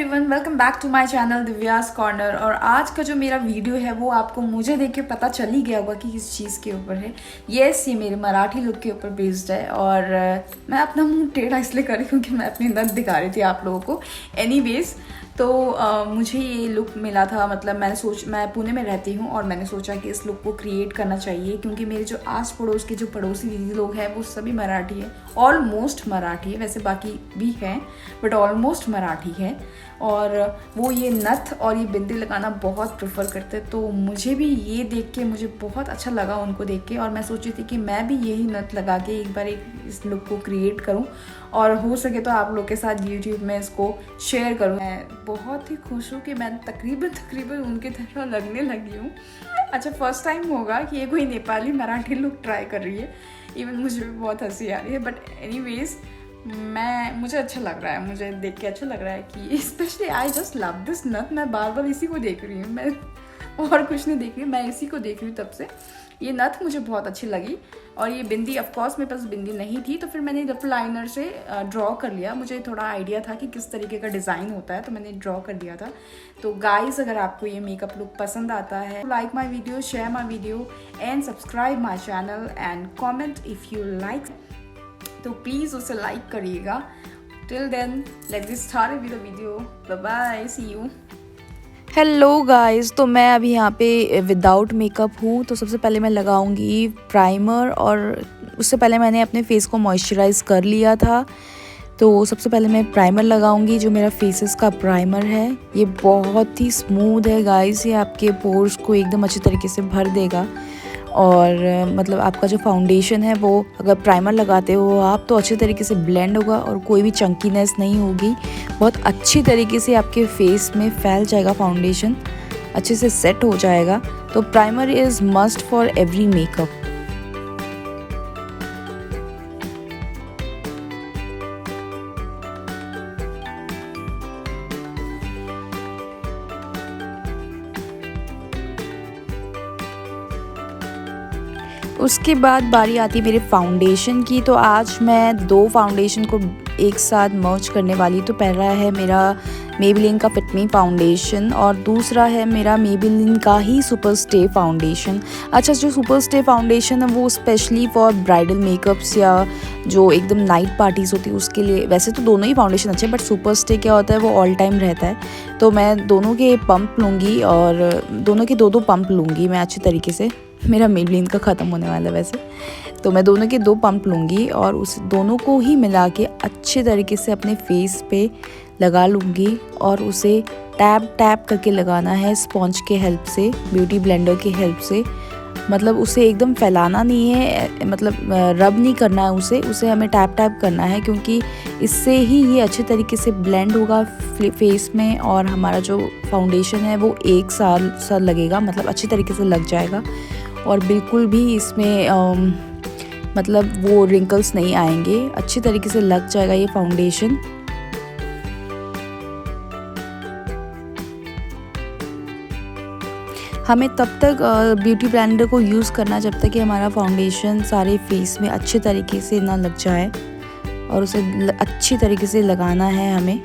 Everyone, welcome back to my channel Divya's corner. और आज का जो मेरा वीडियो है वो आपको मुझे देख के पता चल ही गया होगा कि किस चीज़ के ऊपर है। यस, ये मेरे मराठी लुक के ऊपर बेस्ड है। और मैं अपना मुंह टेढ़ा इसलिए कर रही हूँ क्योंकि मैं अपनी दंत दिखा रही थी आप लोगों को। एनीवेज, तो मुझे ये लुक मिला था, मतलब मैं पुणे में रहती हूँ और मैंने सोचा कि इस लुक को क्रिएट करना चाहिए क्योंकि मेरे जो आस पड़ोस के जो पड़ोसी दीदी लोग हैं वो सभी मराठी है, ऑलमोस्ट मराठी है। वैसे बाकी भी हैं बट ऑलमोस्ट मराठी है। और वो ये नथ और ये बिंदी लगाना बहुत प्रेफर करते, तो मुझे भी ये देख के मुझे बहुत अच्छा लगा उनको देख के। और मैं सोची थी कि मैं भी यही नथ लगा के एक बार इस लुक को क्रिएट करूं और हो सके तो आप लोग के साथ यूट्यूब में इसको शेयर करूं। मैं बहुत ही खुश हूँ कि मैं तकरीबन उनकी तरह लगने लगी हूँ। अच्छा, फर्स्ट टाइम होगा कि ये कोई नेपाली मराठी लुक ट्राई कर रही है। इवन मुझे भी बहुत हंसी आ रही है, बट एनीवेज मुझे अच्छा लग रहा है, मुझे देख के अच्छा लग रहा है कि specially I just love this नथ। मैं बार बार इसी को देख रही हूँ, मैं और कुछ नहीं देख रही, मैं इसी को देख रही हूँ तब से। ये नथ मुझे बहुत अच्छी लगी। और ये बिंदी, ऑफकोर्स मेरे पास बिंदी नहीं थी तो फिर मैंने लिप लाइनर से ड्रॉ कर लिया। मुझे थोड़ा आइडिया था कि किस तरीके का डिज़ाइन होता है तो मैंने ड्रॉ कर दिया था। तो गाइस, अगर आपको ये मेकअप लुक पसंद आता है, like my video, share my video and subscribe my channel and comment if you like, तो प्लीज़ उसे लाइक करिएगा। Till then let's get started with the video. Bye bye, see you. Hello guys, तो मैं अभी यहाँ पे without makeup हूँ। तो सबसे पहले मैं लगाऊंगी प्राइमर, और उससे पहले मैंने अपने फेस को मॉइस्चराइज़ कर लिया था। तो सबसे पहले मैं प्राइमर लगाऊंगी। जो मेरा फेसेस का प्राइमर है ये बहुत ही स्मूथ है गाइस, ये आपके पोर्स को एकदम अच्छे तरीके से भर देगा। और मतलब आपका जो फाउंडेशन है वो अगर प्राइमर लगाते हो आप तो अच्छे तरीके से ब्लेंड होगा और कोई भी चंकीनेस नहीं होगी। बहुत अच्छी तरीके से आपके फेस में फैल जाएगा, फाउंडेशन अच्छे से सेट हो जाएगा। तो primer is must for every makeup. उसके बाद बारी आती है मेरे फाउंडेशन की। तो आज मैं दो फाउंडेशन को एक साथ मर्ज करने वाली। तो पहला है मेरा मेबेलिन का फिट मी फाउंडेशन और दूसरा है मेरा मेबेलिन का ही सुपर स्टे फाउंडेशन। अच्छा, जो सुपर स्टे फाउंडेशन है वो स्पेशली फॉर ब्राइडल मेकअप्स या जो एकदम नाइट पार्टीज़ होती है उसके लिए। वैसे तो दोनों ही फाउंडेशन अच्छे हैं बट सुपर स्टे क्या होता है वो ऑल टाइम रहता है। तो मैं दोनों के पंप लूँगी और दोनों के दो पंप लूँगी मैं अच्छे तरीके से। मेरा मेबेलिन का ख़त्म होने वाला है वैसे, तो मैं दोनों के दो पंप लूँगी और उस दोनों को ही मिला के अच्छे तरीके से अपने फेस पे लगा लूँगी। और उसे टैप करके लगाना है स्पॉन्ज के हेल्प से, ब्यूटी ब्लेंडर के हेल्प से। मतलब उसे एकदम फैलाना नहीं है, मतलब रब नहीं करना है उसे हमें टैप करना है क्योंकि इससे ही ये अच्छे तरीके से ब्लेंड होगा फेस में और हमारा जो फाउंडेशन है वो एक साल लगेगा, मतलब अच्छे तरीके से लग जाएगा और बिल्कुल भी इसमें मतलब वो रिंकल्स नहीं आएंगे, अच्छी तरीके से लग जाएगा ये फाउंडेशन। हमें तब तक ब्यूटी ब्लेंडर को यूज़ करना जब तक कि हमारा फाउंडेशन सारे फेस में अच्छे तरीके से ना लग जाए और उसे अच्छी तरीके से लगाना है हमें।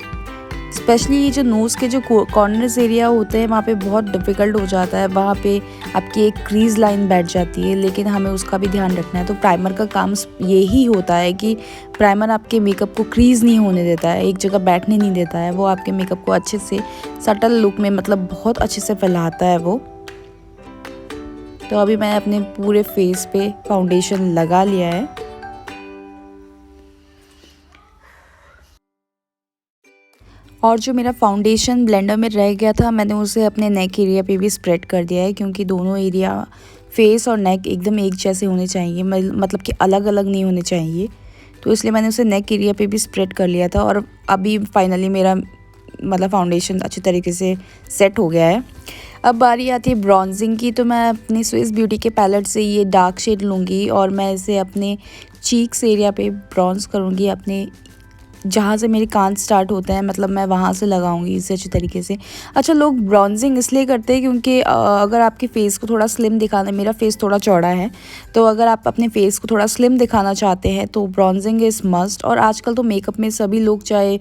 स्पेशली ये जो नोज़ के जो कॉर्नर्स एरिया होते हैं वहाँ पे बहुत डिफ़िकल्ट हो जाता है, वहाँ पे आपकी एक क्रीज लाइन बैठ जाती है, लेकिन हमें उसका भी ध्यान रखना है। तो प्राइमर का काम यही होता है कि प्राइमर आपके मेकअप को क्रीज नहीं होने देता है, एक जगह बैठने नहीं देता है, वो आपके मेकअप को अच्छे से सटल लुक में मतलब बहुत अच्छे से फैलाता है वो। तो अभी मैंने अपने पूरे फेस पे फाउंडेशन लगा लिया है। और जो मेरा फाउंडेशन ब्लेंडर में रह गया था मैंने उसे अपने नेक एरिया पे भी स्प्रेड कर दिया है क्योंकि दोनों एरिया फेस और नेक एकदम एक जैसे होने चाहिए, मतलब कि अलग अलग नहीं होने चाहिए। तो इसलिए मैंने उसे नेक एरिया पे भी स्प्रेड कर लिया था और अभी फाइनली मेरा मतलब फाउंडेशन अच्छी तरीके से सेट हो गया है। अब बारी आती है ब्रॉन्जिंग की। तो मैं अपनी स्विस ब्यूटी के पैलेट से ये डार्क शेड लूँगी और मैं इसे अपने चीक्स एरिया पे ब्रॉन्ज करूँगी, अपने जहाँ से मेरे कान स्टार्ट होते हैं, मतलब मैं वहाँ से लगाऊंगी इसे अच्छी तरीके से। अच्छा, लोग ब्राउजिंग इसलिए करते हैं क्योंकि अगर आपके फेस को थोड़ा स्लिम दिखाना है, मेरा फेस थोड़ा चौड़ा है, तो अगर आप अपने फेस को थोड़ा स्लिम दिखाना चाहते हैं तो ब्राउजिंग इज़ मस्ट। और आजकल तो मेकअप में सभी लोग, चाहे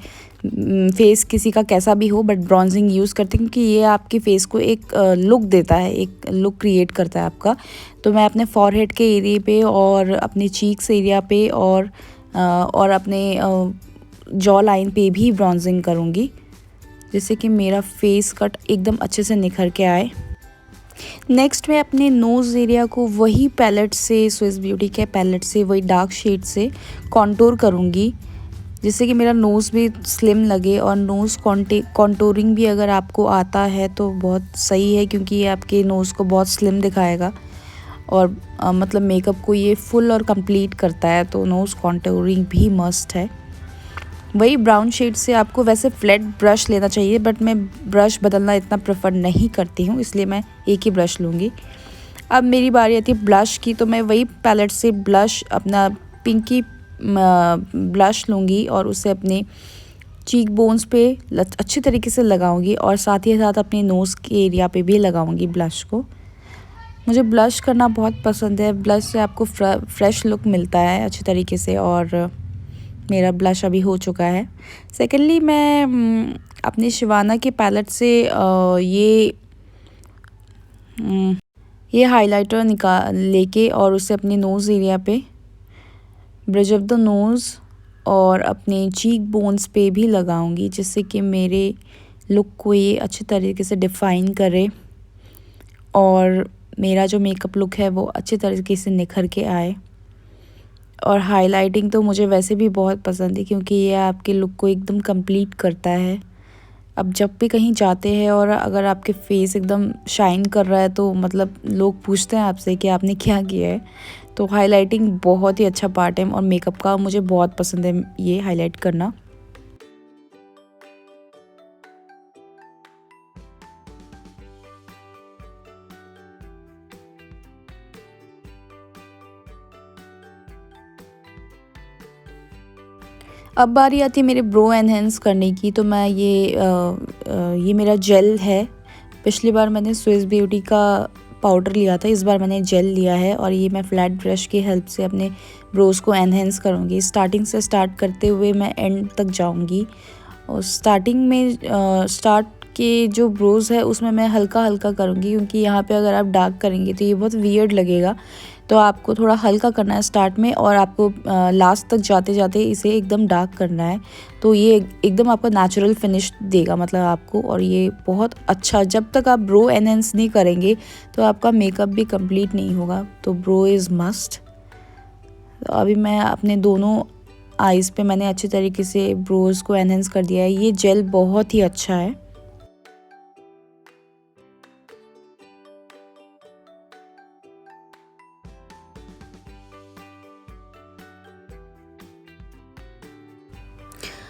फेस किसी का कैसा भी हो, बट ब्राउजिंग यूज़ करते हैं क्योंकि ये आपके फेस को एक लुक देता है, एक लुक क्रिएट करता है आपका। तो मैं अपने फॉरहेड के एरिया पे और अपने चीक्स एरिया पे और अपने जॉ लाइन पे भी ब्राउजिंग करूँगी, जिससे कि मेरा फेस कट एकदम अच्छे से निखर के आए। नेक्स्ट मैं अपने नोज़ एरिया को वही पैलेट से, स्विस ब्यूटी के पैलेट से, वही डार्क शेड से कॉन्टूर करूँगी, जिससे कि मेरा नोज़ भी स्लिम लगे। और नोज़ कॉन्टूरिंग भी अगर आपको आता है तो बहुत सही है, क्योंकि ये आपके नोज़ को बहुत स्लिम दिखाएगा और मतलब मेकअप को ये फुल और कंप्लीट करता है। तो नोज़ कॉन्टूरिंग भी मस्ट है। वही ब्राउन शेड से आपको वैसे फ्लैट ब्रश लेना चाहिए, बट मैं ब्रश बदलना इतना प्रेफर नहीं करती हूँ, इसलिए मैं एक ही ब्रश लूँगी। अब मेरी बारी आती है ब्लश की, तो मैं वही पैलेट से ब्लश, अपना पिंकी ब्लश लूँगी और उसे अपने चीक बोन्स पे अच्छी तरीके से लगाऊंगी और साथ ही साथ अपने नोज़ के एरिया पे भी लगाऊंगी ब्लश को। मुझे ब्लश करना बहुत पसंद है। ब्लश से आपको फ्रेश लुक मिलता है अच्छी तरीके से, और मेरा ब्लश अभी हो चुका है। सेकेंडली मैं अपने शिवाना के पैलेट से ये हाइलाइटर लेके और उसे अपने नोज़ एरिया पे, ब्रिज ऑफ द नोज़ और अपने चीक बोन्स पे भी लगाऊंगी, जिससे कि मेरे लुक को ये अच्छी तरीके से डिफ़ाइन करे और मेरा जो मेकअप लुक है वो अच्छी तरीके से निखर के आए। और हाइलाइटिंग तो मुझे वैसे भी बहुत पसंद है, क्योंकि ये आपके लुक को एकदम कंप्लीट करता है। अब जब भी कहीं जाते हैं और अगर आपके फेस एकदम शाइन कर रहा है तो मतलब लोग पूछते हैं आपसे कि आपने क्या किया है। तो हाइलाइटिंग बहुत ही अच्छा पार्ट है और मेकअप का मुझे बहुत पसंद है ये हाईलाइट करना। अब बारी आती है मेरे ब्रो एनहेंस करने की, तो मैं ये मेरा जेल है। पिछली बार मैंने स्विस ब्यूटी का पाउडर लिया था, इस बार मैंने जेल लिया है और ये मैं फ्लैट ब्रश की हेल्प से अपने ब्रोज़ को एनहेंस करूँगी। स्टार्टिंग से स्टार्ट करते हुए मैं एंड तक जाऊँगी और स्टार्टिंग में स्टार्ट के जो ब्रोज़ है उसमें मैं हल्का हल्का करूँगी, क्योंकि यहाँ पे अगर आप डार्क करेंगे तो ये बहुत वियर्ड लगेगा। तो आपको थोड़ा हल्का करना है स्टार्ट में और आपको लास्ट तक जाते जाते इसे एकदम डार्क करना है। तो ये एकदम आपका नेचुरल फिनिश देगा मतलब आपको, और ये बहुत अच्छा। जब तक आप ब्रो एनहेंस नहीं करेंगे तो आपका मेकअप भी कंप्लीट नहीं होगा। तो ब्रो इज़ मस्ट। तो अभी मैं अपने दोनों आईज़ पे मैंने अच्छे तरीके से ब्रोज़ को एनहेंस कर दिया है। ये जेल बहुत ही अच्छा है।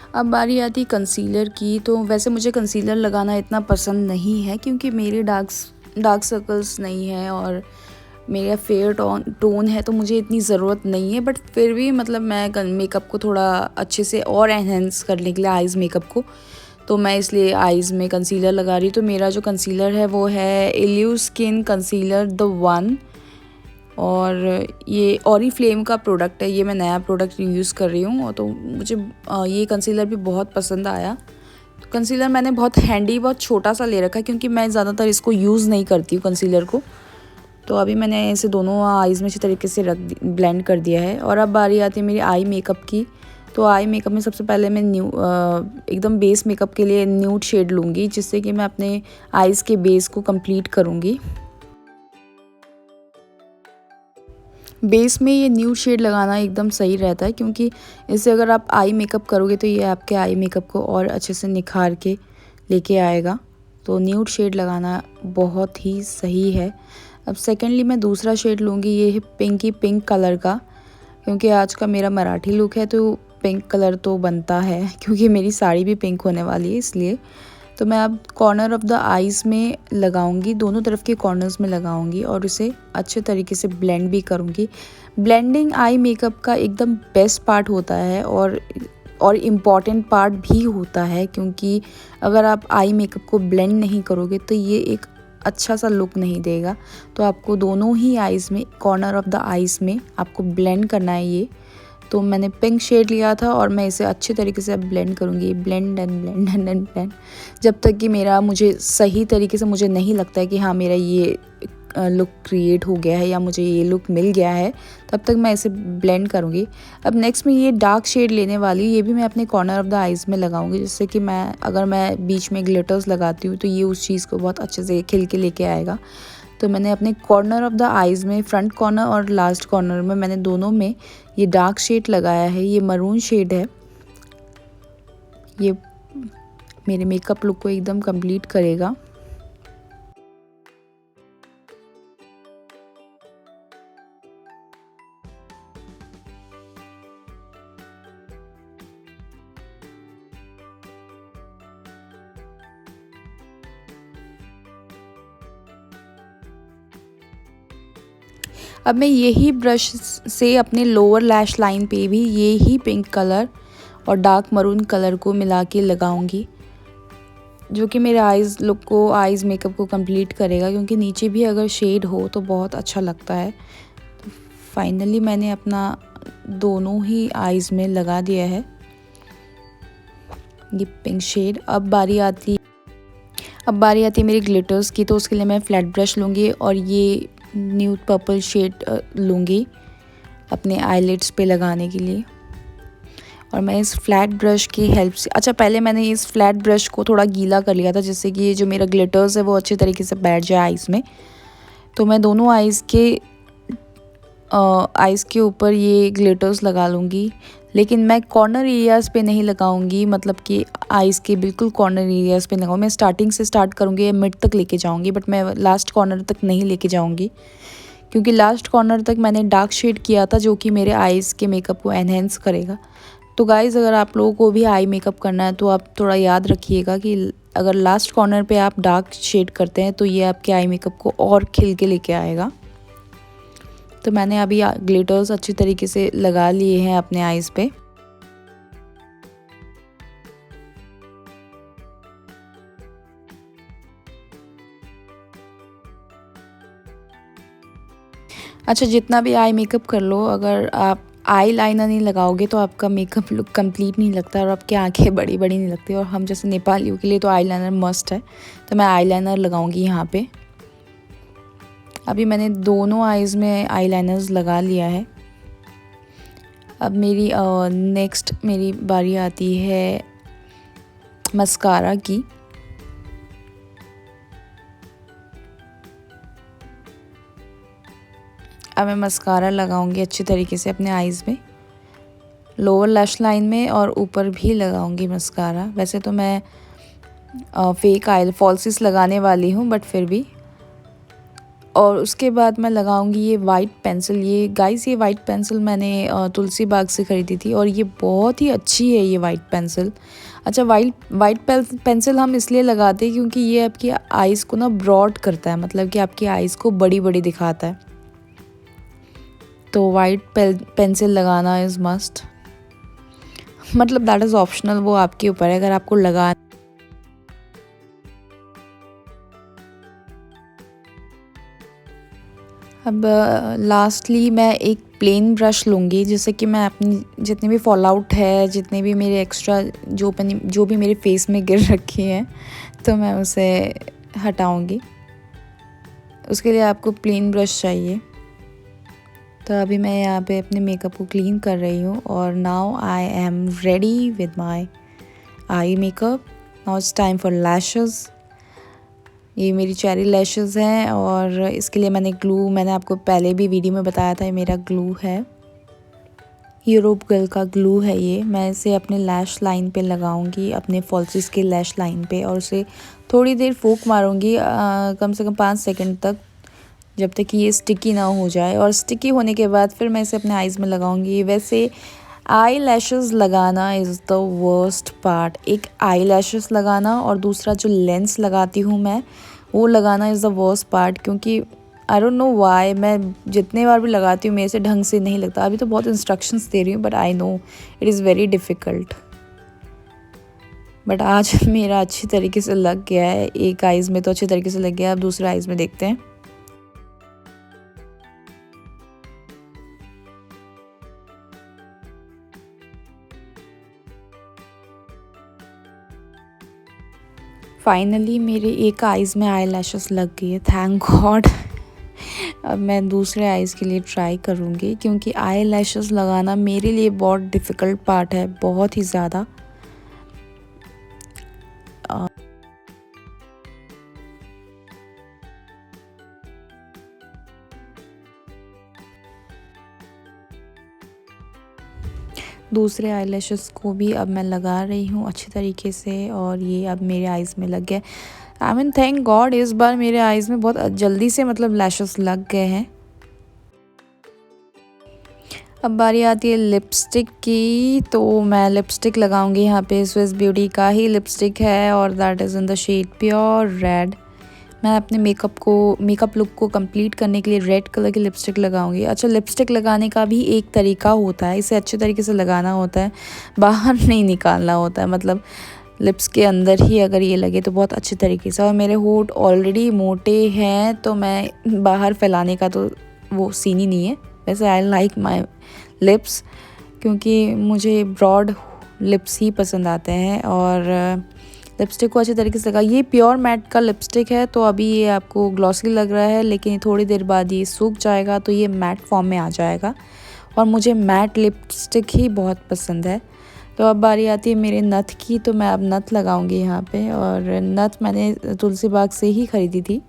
अब बारी आती कंसीलर की, तो वैसे मुझे कंसीलर लगाना इतना पसंद नहीं है, क्योंकि मेरे डार्क सर्कल्स नहीं है और मेरा फेयर टोन है, तो मुझे इतनी ज़रूरत नहीं है। बट फिर भी मतलब मैं मेकअप को थोड़ा अच्छे से और एनहेंस करने के लिए आइज़ मेकअप को, तो मैं इसलिए आइज़ में कंसीलर लगा रही हूँ। तो मेरा जो कंसीलर है वो है इल्यूस्किन कंसीलर द वन, और ये ऑरीफ्लेम का प्रोडक्ट है। ये मैं नया प्रोडक्ट यूज़ कर रही हूँ, तो मुझे ये कंसीलर भी बहुत पसंद आया। तो कंसीलर मैंने बहुत हैंडी, बहुत छोटा सा ले रखा है, क्योंकि मैं ज़्यादातर इसको यूज़ नहीं करती हूँ कंसीलर को। तो अभी मैंने इसे दोनों आईज़ में अच्छी तरीके से ब्लेंड कर दिया है। और अब बारी आती है मेरी आई मेकअप की। तो आई मेकअप में सबसे पहले मैं एकदम बेस मेकअप के लिए न्यूड शेड लूँगी, जिससे कि मैं अपने आईज़ के बेस को कंप्लीट करूँगी। बेस में ये न्यूड शेड लगाना एकदम सही रहता है, क्योंकि इससे अगर आप आई मेकअप करोगे तो ये आपके आई मेकअप को और अच्छे से निखार के लेके आएगा। तो न्यूड शेड लगाना बहुत ही सही है। अब सेकेंडली मैं दूसरा शेड लूँगी, ये है पिंक कलर का, क्योंकि आज का मेरा मराठी लुक है तो पिंक कलर तो बनता है, क्योंकि मेरी साड़ी भी पिंक होने वाली है इसलिए। तो मैं अब कॉर्नर ऑफ द आईज़ में लगाऊंगी, दोनों तरफ के कॉर्नर्स में लगाऊंगी और इसे अच्छे तरीके से ब्लेंड भी करूंगी। ब्लेंडिंग आई मेकअप का एकदम बेस्ट पार्ट होता है और और इम्पॉर्टेंट पार्ट भी होता है, क्योंकि अगर आप आई मेकअप को ब्लेंड नहीं करोगे तो ये एक अच्छा सा लुक नहीं देगा। तो आपको दोनों ही आइज़ में, कॉर्नर ऑफ द आइज़ में आपको ब्लेंड करना है ये। तो मैंने पिंक शेड लिया था और मैं इसे अच्छी तरीके से अब ब्लेंड करूँगी, blend and blend and and blend, जब तक कि मुझे सही तरीके से मुझे नहीं लगता है कि हाँ मेरा ये लुक क्रिएट हो गया है या मुझे ये लुक मिल गया है, तब तक मैं इसे ब्लेंड करूँगी। अब नेक्स्ट मैं ये डार्क शेड लेने वाली हूँ, ये भी मैं अपने कॉर्नर ऑफ द आइज़ में लगाऊंगी, जिससे कि अगर मैं बीच में ग्लिटर्स लगाती हूँ तो ये उस चीज़ को बहुत अच्छे से खिल के लेके आएगा। तो मैंने अपने कॉर्नर ऑफ द आइज़ में, फ्रंट कॉर्नर और लास्ट कॉर्नर में, मैंने दोनों में ये डार्क शेड लगाया है। ये मरून शेड है, ये मेरे मेकअप लुक को एकदम कंप्लीट करेगा। अब मैं यही ब्रश से अपने लोअर लैश लाइन पे भी यही पिंक कलर और डार्क मरून कलर को मिला के लगाऊंगी, जो कि मेरे आइज़ लुक को, आइज़ मेकअप को कंप्लीट करेगा, क्योंकि नीचे भी अगर शेड हो तो बहुत अच्छा लगता है। तो फाइनली मैंने अपना दोनों ही आइज़ में लगा दिया है ये पिंक शेड। अब बारी आती है मेरी ग्लिटर्स की। तो उसके लिए मैं फ्लैट ब्रश लूँगी और ये न्यूड पर्पल शेड लूँगी अपने आईलिड्स पे लगाने के लिए। और मैं इस फ्लैट ब्रश की हेल्प से, अच्छा पहले मैंने इस फ्लैट ब्रश को थोड़ा गीला कर लिया था, जिससे कि ये जो मेरा ग्लिटर्स है वो अच्छे तरीके से बैठ जाए आइज़ में। तो मैं दोनों आइज़ के ऊपर ये ग्लिटर्स लगा लूँगी, लेकिन मैं कॉर्नर एरियाज़ पे नहीं लगाऊंगी, मतलब कि आइज़ के बिल्कुल कॉर्नर एरियाज़ पे लगाऊँ। मैं स्टार्टिंग से स्टार्ट करूँगी, मिड तक लेके जाऊँगी, बट मैं लास्ट कॉर्नर तक नहीं लेके जाऊँगी, क्योंकि लास्ट कॉर्नर तक मैंने डार्क शेड किया था, जो कि मेरे आइज़ के मेकअप को एनहेंस करेगा। तो गाइज़, अगर आप लोगों को भी आई मेकअप करना है तो आप थोड़ा याद रखिएगा कि अगर लास्ट कॉर्नर पे आप डार्क शेड करते हैं तो ये आपके आई मेकअप को और खिल के लेके आएगा। तो मैंने अभी ग्लिटर्स अच्छी तरीके से लगा लिए हैं अपने आइज़ पे। अच्छा, जितना भी आई मेकअप कर लो, अगर आप आई लाइनर नहीं लगाओगे तो आपका मेकअप लुक कंप्लीट नहीं लगता और आपकी आंखें बड़ी बड़ी नहीं लगती। और हम जैसे नेपालियों के लिए तो आई लाइनर मस्ट है, तो मैं आई लाइनर लगाऊंगी यहाँ पे। अभी मैंने दोनों आइज़ में आई लाइनर्स लगा लिया है। अब नेक्स्ट मेरी बारी आती है मस्कारा की। अब मैं मस्कारा लगाऊंगी अच्छी तरीके से अपने आइज़ में, लोअर लैश लाइन में, और ऊपर भी लगाऊंगी मस्कारा। वैसे तो मैं फेक आई फॉल्सिस लगाने वाली हूँ, बट फिर भी। और उसके बाद मैं लगाऊंगी ये वाइट पेंसिल। ये गाइस, ये वाइट पेंसिल मैंने तुलसी बाग से ख़रीदी थी और ये बहुत ही अच्छी है ये वाइट पेंसिल। अच्छा, वाइट पेंसिल हम इसलिए लगाते हैं क्योंकि ये आपकी आइज़ को ना ब्रॉड करता है, मतलब कि आपकी आइज़ को बड़ी बड़ी दिखाता है। तो वाइट पेंसिल लगाना इज़ मस्ट, मतलब दैट इज़ ऑप्शनल, वो आपके ऊपर है अगर आपको लगा। अब लास्टली मैं एक प्लेन ब्रश लूँगी, जिससे कि मैं अपनी जितने भी फॉल आउट है, जितने भी मेरे एक्स्ट्रा जो भी मेरे फेस में गिर रखी हैं, तो मैं उसे हटाऊँगी। उसके लिए आपको प्लेन ब्रश चाहिए। तो अभी मैं यहाँ पे अपने मेकअप को क्लीन कर रही हूँ और now I am ready with my eye makeup. Now it's time for lashes. ये मेरी चेरी लैशेस हैं और इसके लिए मैंने आपको पहले भी वीडियो में बताया था, ये मेरा ग्लू है, यूरोप गर्ल का ग्लू है ये। मैं इसे अपने लैश लाइन पे लगाऊंगी, अपने फॉल्सिस के लैश लाइन पे, और उसे थोड़ी देर फूंक मारूंगी, कम से कम 5 सेकंड तक, जब तक कि ये स्टिकी ना हो जाए। और स्टिकी होने के बाद फिर मैं इसे अपने आइज़ में लगाऊंगी। वैसे आई लैशेस लगाना इज़ द वर्स्ट पार्ट। एक आई लैशेस लगाना और दूसरा जो लेंस लगाती हूँ मैं, वो लगाना इज़ द वर्स्ट पार्ट, क्योंकि आई डोंट नो वाई, मैं जितने बार भी लगाती हूँ मेरे से ढंग से नहीं लगता। अभी तो बहुत इंस्ट्रक्शंस दे रही हूँ, but I know it is very difficult. But आज मेरा अच्छी तरीके से लग गया है। एक आइज़ में तो अच्छी तरीके से लग गया है, अब दूसरे आइज़ में देखते हैं। फाइनली मेरे एक आइज़ में आई लैशेस लग गई है, थैंक गॉड। अब मैं दूसरे आइज़ के लिए ट्राई करूँगी, क्योंकि आई लैशेस लगाना मेरे लिए बहुत डिफ़िकल्ट पार्ट है, बहुत ही ज़्यादा। दूसरे आई लैशेस को भी अब मैं लगा रही हूँ अच्छी तरीके से, और ये अब मेरे आइज़ में लग गया। आई मीन थैंक गॉड इस बार मेरे आइज़ में बहुत जल्दी से मतलब लैशेस लग गए हैं। अब बारी आती है लिपस्टिक की, तो मैं लिपस्टिक लगाऊंगी। यहाँ पे स्विस ब्यूटी का ही लिपस्टिक है और that is in the shade pure red. मैं अपने मेकअप लुक को कंप्लीट करने के लिए रेड कलर की लिपस्टिक लगाऊंगी। अच्छा, लिपस्टिक लगाने का भी एक तरीका होता है, इसे अच्छे तरीके से लगाना होता है, बाहर नहीं निकालना होता है, मतलब लिप्स के अंदर ही अगर ये लगे तो बहुत अच्छे तरीके से। और मेरे होंठ ऑलरेडी मोटे हैं, तो मैं बाहर फैलाने का तो वो सीन ही नहीं है। वैसे आई लाइक माई लिप्स, क्योंकि मुझे ब्रॉड लिप्स ही पसंद आते हैं। और लिपस्टिक को अच्छे तरीके से लगा। ये प्योर मैट का लिपस्टिक है, तो अभी ये आपको ग्लॉसी लग रहा है, लेकिन थोड़ी देर बाद ये सूख जाएगा तो ये मैट फॉर्म में आ जाएगा। और मुझे मैट लिपस्टिक ही बहुत पसंद है। तो अब बारी आती है मेरे नथ की, तो मैं अब नथ लगाऊंगी यहाँ पे। और नथ मैंने तुलसी बाग से ही ख़रीदी थी।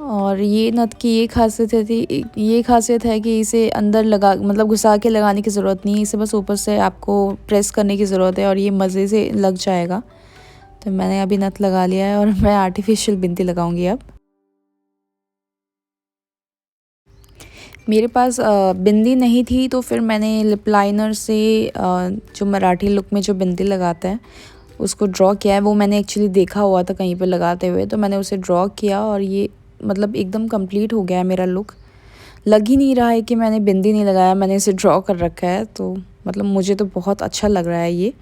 और ये नथ की ये खासियत है कि इसे अंदर लगा, मतलब घुसा के लगाने की ज़रूरत नहीं है, इसे बस ऊपर से आपको प्रेस करने की ज़रूरत है और ये मज़े से लग जाएगा। तो मैंने अभी नथ लगा लिया है और मैं आर्टिफिशियल बिंदी लगाऊंगी अब। मेरे पास बिंदी नहीं थी, तो फिर मैंने लिप लाइनर से जो मराठी लुक में जो बिंदी लगाता है उसको ड्रॉ किया है। वो मैंने एक्चुअली देखा हुआ था कहीं पे लगाते हुए, तो मैंने उसे ड्रॉ किया और ये मतलब एकदम कंप्लीट हो गया है मेरा लुक। लग ही नहीं रहा है कि मैंने बिंदी नहीं लगाया, मैंने इसे ड्रॉ कर रखा है। तो मतलब मुझे तो बहुत अच्छा लग रहा है ये।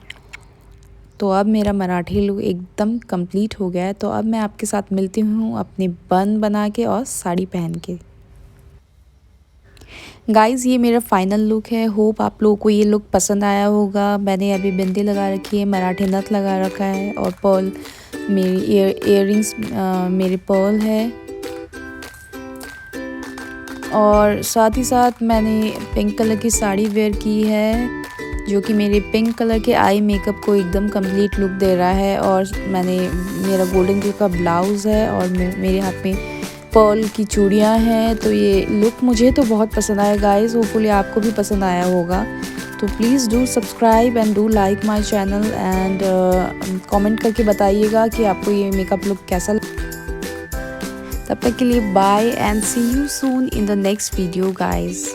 तो अब मेरा मराठी लुक एकदम कंप्लीट हो गया है। तो अब मैं आपके साथ मिलती हूँ अपनी बन बना के और साड़ी पहन के। गाइज़, ये मेरा फाइनल लुक है। होप आप लोगों को ये लुक पसंद आया होगा। मैंने अभी बिंदी लगा रखी है, मराठी नथ लगा रखा है और पर्ल, मेरी इयररिंग्स मेरे पर्ल है। और साथ ही साथ मैंने पिंक कलर की साड़ी वेयर की है, जो कि मेरे पिंक कलर के आई मेकअप को एकदम कंप्लीट लुक दे रहा है। और मेरा गोल्डन कलर का ब्लाउज़ है और मेरे हाथ में पर्ल की चूड़ियाँ हैं। तो ये लुक मुझे तो बहुत पसंद आया गाइस, होपफुली आपको भी पसंद आया होगा। तो please do subscribe and do like my channel and comment करके बताइएगा कि आपको ये मेकअप लुक कैसा लगा। तब तक के लिए bye and see you soon in the next video guys.